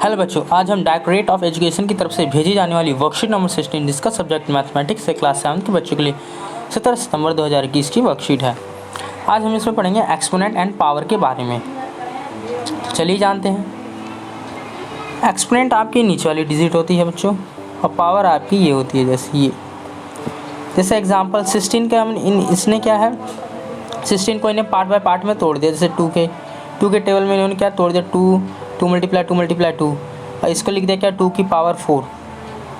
Hello बच्चों, आज हम डायरेक्टरेट ऑफ एजुकेशन की तरफ से भेजी जाने वाली वर्कशीट नंबर 16 जिसका सब्जेक्ट मैथमेटिक्स से क्लास 7 के बच्चों के लिए 17 सितंबर 2021 की वर्कशीट है। आज हम इसमें पढ़ेंगे एक्सपोनेंट एंड पावर के बारे में। तो चलिए जानते हैं। एक्सपोनेंट आपकी नीचे वाली डिजिट होती है बच्चों, और पावर आपकी ये होती है जैसे एग्जाम्पल 16 का हम इसने क्या है, 16 को इन्हें पार्ट बाय पार्ट में तोड़ दिया। जैसे टू के टेबल में इन्होंने क्या तोड़ दिया, टू मल्टीप्लाई 2, और इसको लिख दिया क्या 2 की पावर 4।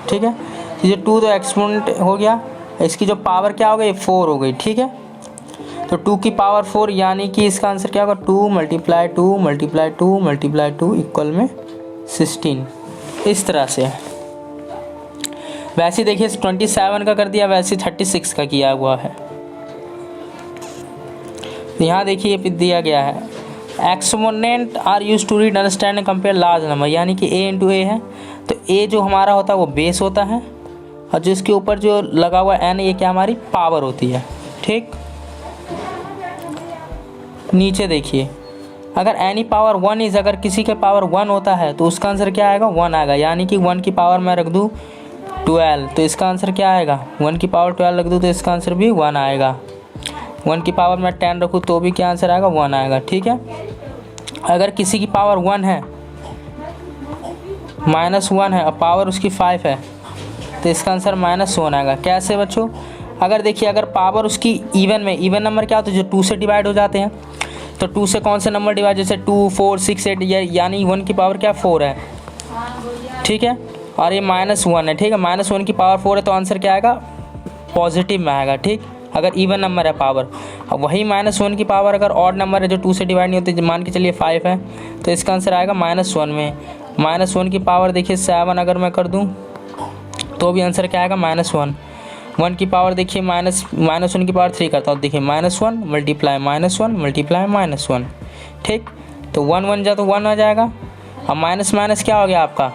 ठीक है, ये 2 तो एक्सपोनेंट हो गया, इसकी जो पावर क्या हो गई 4 हो गई। ठीक है, तो 2 की पावर 4 यानी कि इसका आंसर क्या होगा 2 मल्टीप्लाई 2 इक्वल में 16। इस तरह से वैसे देखिए 27 का कर दिया, वैसे 36 का किया हुआ है। यहाँ देखिए दिया गया है exponent are use to read understand and compare large number, यानी कि a इंटू ए है, तो a जो हमारा होता है वो बेस होता है, और जिसके ऊपर जो लगा हुआ n ये क्या हमारी पावर होती है। ठीक, नीचे देखिए अगर एनी पावर 1 इज, अगर किसी के पावर 1 होता है तो उसका आंसर क्या आएगा 1 आएगा, यानी कि 1 की पावर मैं रख दूँ 12 तो इसका आंसर क्या आएगा, 1 की पावर 12 रख दूँ तो इसका आंसर भी 1 आएगा। 1 की पावर मैं 10 रखूँ तो भी क्या आंसर आएगा 1 आएगा। ठीक है, अगर किसी की पावर 1 है, -1 है और पावर उसकी 5 है तो इसका आंसर -1 आएगा। कैसे बच्चों, अगर देखिए अगर पावर उसकी इवन नंबर क्या होता है जो 2 से डिवाइड हो जाते हैं, तो 2 से कौन से नंबर डिवाइड, जैसे 2, 4, 6, 8, यानी 1 की पावर क्या 4 है। ठीक है, और ये -1 है। ठीक है, -1 की पावर 4 है तो आंसर क्या आएगा पॉजिटिव में आएगा। ठीक, अगर इवन नंबर है पावर, अब वही -1 की पावर अगर ऑड नंबर है जो 2 से डिवाइड नहीं होती, मान के चलिए 5 है, तो इसका आंसर आएगा -1 में। -1 की पावर देखिए 7 अगर मैं कर दूं तो भी आंसर क्या आएगा -1। 1 की पावर देखिए -1 की पावर 3 करता हूँ, देखिए -1 मल्टीप्लाई -1 मल्टीप्लाई -1। ठीक, तो 1 जा तो 1 आ जाएगा, अब माइनस क्या हो गया आपका,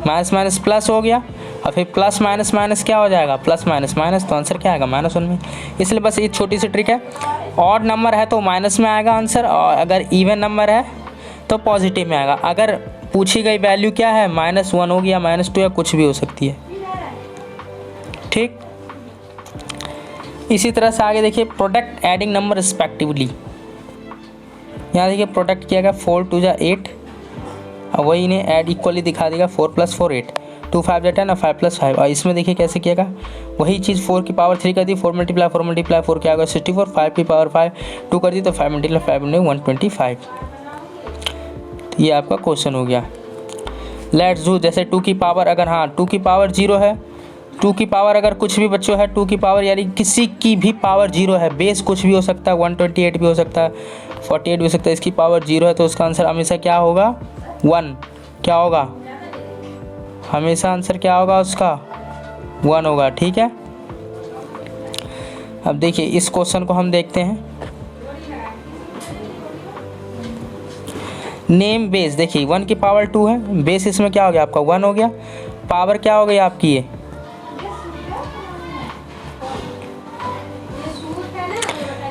माइनस प्लस हो गया, और फिर प्लस माइनस क्या हो जाएगा, प्लस माइनस, तो आंसर क्या आएगा -1 में। इसलिए बस ये छोटी सी ट्रिक है, ऑड नंबर है तो माइनस में आएगा आंसर, और अगर इवन नंबर है तो पॉजिटिव में आएगा। अगर पूछी गई वैल्यू क्या है -1 होगी या -2 या कुछ भी हो सकती है। ठीक, इसी तरह से आगे देखिए प्रोडक्ट एडिंग नंबर रिस्पेक्टिवली। यहाँ देखिए प्रोडक्ट किया गया 4 2 जा 8, और वही इन्हें ऐड इक्वली दिखा देगा 4 + 4 8, 2 5 जा 10 और 5 + 5। और इसमें देखिए कैसे किएगा, वही चीज़ 4 की पावर 3 कर दी, 4 मल्टीप्लाई 4 क्या होगा 64, 5 की पावर 5 2 कर दी तो 5 मल्टीप्लाई 5 125। तो ये आपका क्वेश्चन हो गया। लेट्स डू, जैसे 2 की पावर अगर 2 की पावर 0 है, 2 की पावर अगर कुछ भी बच्चों है, 2 की पावर यानी किसी की भी पावर 0 है, बेस कुछ भी हो सकता है, 128 भी हो सकता है, 48 भी हो सकता है, इसकी पावर 0 है तो उसका आंसर हमेशा क्या होगा 1। क्या होगा, हमेशा आंसर क्या होगा उसका 1 होगा। ठीक है, अब देखिए इस क्वेश्चन को हम देखते हैं। नेम बेस, देखिए 1 की पावर 2 है, बेस इसमें क्या हो गया आपका 1 हो गया, पावर क्या हो गई आपकी ये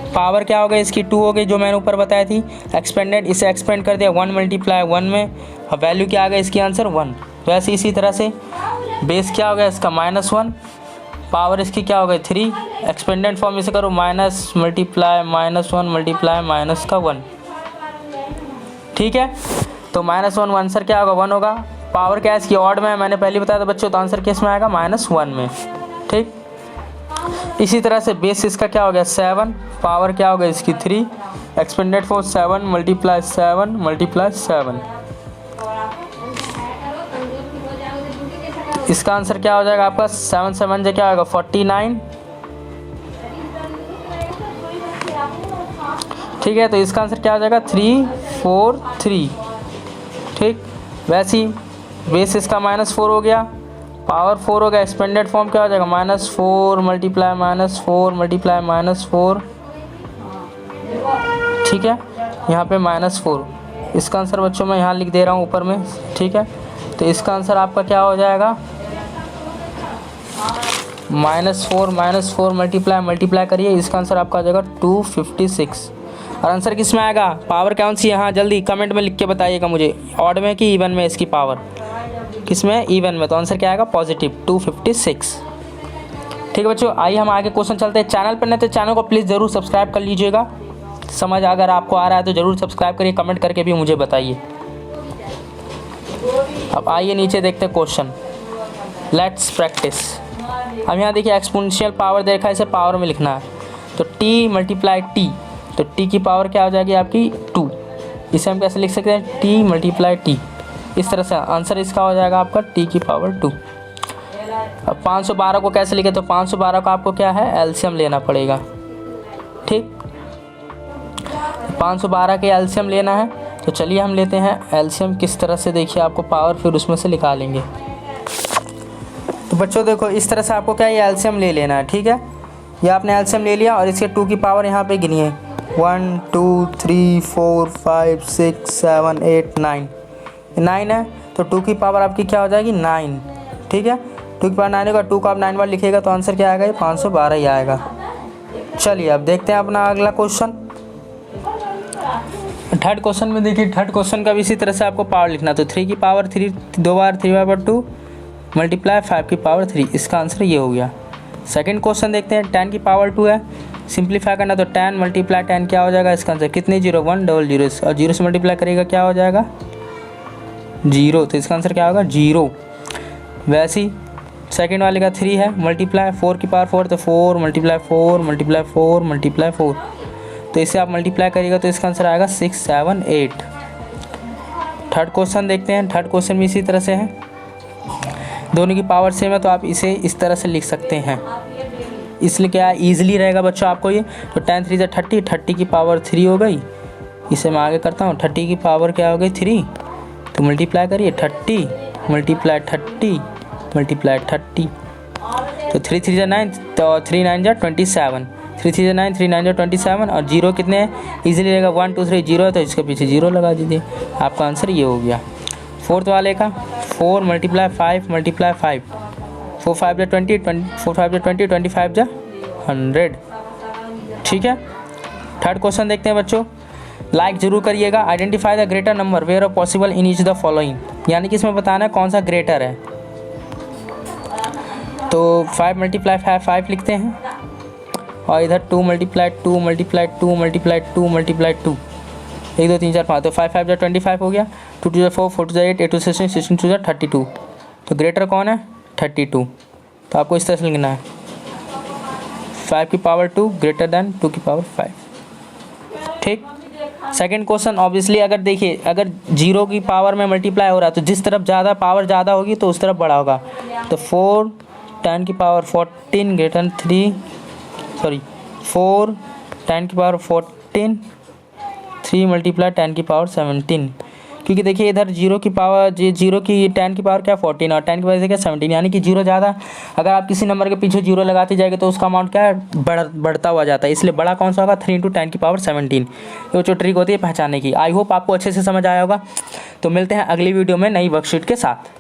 पावर क्या हो गई इसकी 2 हो गई, जो मैंने ऊपर बताई थी एक्सपेंडेड, इसे एक्सपेंड कर दिया 1 मल्टीप्लाई 1 में, और वैल्यू क्या आ गया इसकी आंसर 1। वैसे इसी तरह से बेस क्या हो गया इसका -1, पावर इसकी क्या हो गई 3, एक्सपेंडेड फॉर्म इसे करो माइनस मल्टीप्लाई -1 मल्टीप्लाई -1। ठीक है, तो -1 आंसर क्या होगा 1 होगा। पावर क्या है इसकी ऑड में, मैंने पहले बताया था बच्चों, तो आंसर किस में आएगा -1 में। ठीक, इसी तरह से बेस इसका क्या हो गया 7, पावर क्या हो गया इसकी 3, एक्सपेंडेड फॉर 7 मल्टीप्लाई 7। इसका आंसर क्या हो जाएगा आपका 7 7 जो क्या होगा 49। ठीक है, तो इसका आंसर क्या हो जाएगा 3 4 3। ठीक, वैसे ही बेस इसका -4 हो गया, पावर 4 हो गया, एक्सपेंडेड फॉर्म क्या हो जाएगा -4 मल्टीप्लाई -4 मल्टीप्लाई -4। ठीक है, यहाँ पे -4, इसका आंसर बच्चों मैं यहाँ लिख दे रहा हूँ ऊपर में। ठीक है, तो इसका आंसर आपका क्या हो जाएगा -4 मल्टीप्लाई करिए, इसका आंसर आपका आ जाएगा 256। और आंसर किस में आएगा, पावर कौन सी है, हाँ जल्दी कमेंट में लिख के बताइएगा मुझे, ऑड में कि इवन में इसकी पावर, किस में, इवन में। तो आंसर क्या आएगा, पॉजिटिव 256। ठीक है बच्चों, आइए हम आगे क्वेश्चन चलते हैं। चैनल पर नहीं तो चैनल को प्लीज़ ज़रूर सब्सक्राइब कर लीजिएगा। समझ अगर आपको आ रहा है तो ज़रूर सब्सक्राइब करिए, कमेंट करके भी मुझे बताइए। अब आइए नीचे देखते हैं क्वेश्चन, लेट्स प्रैक्टिस। अब यहाँ देखिए एक्सपोनेंशियल पावर देखा है, इसे पावर में लिखना है। तो t मल्टीप्लाई टी, तो t की पावर क्या हो जाएगी आपकी 2। इसे हम कैसे लिख सकते हैं, t मल्टीप्लाई टी, इस तरह से आंसर इसका हो जाएगा आपका t की पावर 2। अब 512 को कैसे लिखे, तो 512 का आपको क्या है, एलसीएम लेना पड़ेगा। ठीक, 512 के एलसीएम लेना है, तो चलिए हम लेते हैं एलसीएम। किस तरह से देखिए आपको पावर फिर उसमें से निकालेंगे। तो बच्चों देखो इस तरह से आपको क्या है, एलसीएम ले लेना है। ठीक है, ये आपने एलसीएम ले लिया और इसके 2 की पावर यहाँ पे गिनी है, 1 2 3 4 5 6 7 8 9, 9 है। तो 2 की पावर आपकी क्या हो जाएगी, 9। ठीक है, 2 की पावर 9 होगा, 2 को आप 9 बार लिखिएगा तो आंसर क्या आएगा, ये 512 ही आएगा। चलिए अब देखते हैं अपना अगला क्वेश्चन। थर्ड क्वेश्चन में देखिए, थर्ड क्वेश्चन का भी इसी तरह से आपको पावर लिखना। तो 3 की पावर 3 2 बार, 3 बार 2 मल्टीप्लाई 5 की पावर 3, इसका आंसर ये हो गया। सेकंड क्वेश्चन देखते हैं, 10 की पावर 2 है, सिंप्लीफाई करना। तो 10 मल्टीप्लाई 10 क्या हो जाएगा, इसका आंसर कितने 0 1 डबल 0 और 0 से मल्टीप्लाई करेगा क्या हो जाएगा 0, तो इसका आंसर क्या होगा 0। वैसे ही सेकेंड वाले का 3 है, मल्टीप्लाई 4 की पावर 4, तो 4 मल्टीप्लाई 4 मल्टीप्लाई 4 मल्टीप्लाई 4, तो इसे आप मल्टीप्लाई करिएगा तो इसका आंसर आएगा 6 7 8। थर्ड क्वेश्चन देखते हैं, थर्ड क्वेश्चन भी इसी तरह से है, दोनों की पावर सेम है तो आप इसे इस तरह से लिख सकते हैं, इसलिए क्या ईजिली रहेगा बच्चों आपको ये। तो 10 3 30, 30 की पावर 3 हो गई, इसे मैं आगे करता हूँ, 30 की पावर क्या हो गई 3, तो मल्टीप्लाई करिए 30 मल्टीप्लाई 30 मल्टीप्लाई 30, तो 3 3 9, तो 3 9 27, 3 3 9 3 9 27 और 0 कितने हैं, ईजिली रहेगा 1 2 3 0 है, तो इसके पीछे 0 लगा दीजिए, आपका आंसर ये हो गया। फोर्थ वाले का 4 मल्टीप्लाई 5 मल्टीप्लाई 5, 4 5 जा 20 4 5 जा 20 25 जा 100। ठीक है, थर्ड क्वेश्चन देखते हैं बच्चों। लाइक जरूर करिएगा। Identify the greater number where of possible in each the following, यानी कि इसमें बताना है कौन सा ग्रेटर है। तो 5 मल्टीप्लाई 5 लिखते हैं और इधर 2 मल्टीप्लाई 2 मल्टीप्लाई 2 मल्टीप्लाई 2 मल्टीप्लाई 2, 1 2 3 4 5, तो 5 5 जा 25 हो गया, 2 2 जा 4 4 2 जा 8 8 2 16 16 2 जा 32, तो ग्रेटर कौन है 32, तो आपको इस तरह से लिखना है 5 की पावर 2 ग्रेटर दैन 2 की पावर 5। ठीक, सेकंड क्वेश्चन ऑब्वियसली अगर देखिए, अगर 0 की पावर में मल्टीप्लाई हो रहा है तो जिस तरफ ज़्यादा पावर ज़्यादा होगी तो उस तरफ बड़ा होगा। तो 4 10 की पावर 14 ग्रेटर दैन 4 10 की पावर 14 3 मल्टीप्लाई 10 की पावर 17, क्योंकि देखिए इधर 0 की पावर 0 की 10 की पावर क्या 14 और 10 की पावर क्या 17, यानी कि 0 ज़्यादा, अगर आप किसी नंबर के पीछे 0 लगाते जाएंगे तो उसका अमाउंट क्या है बढ़ता हुआ जाता है, इसलिए बड़ा कौन सा होगा 3 × 10 की पावर 17। ये जो ट्रिक होती है पहचानने की। आई होप आपको अच्छे से समझ आया होगा। तो मिलते हैं अगली वीडियो में नई वर्कशीट के साथ।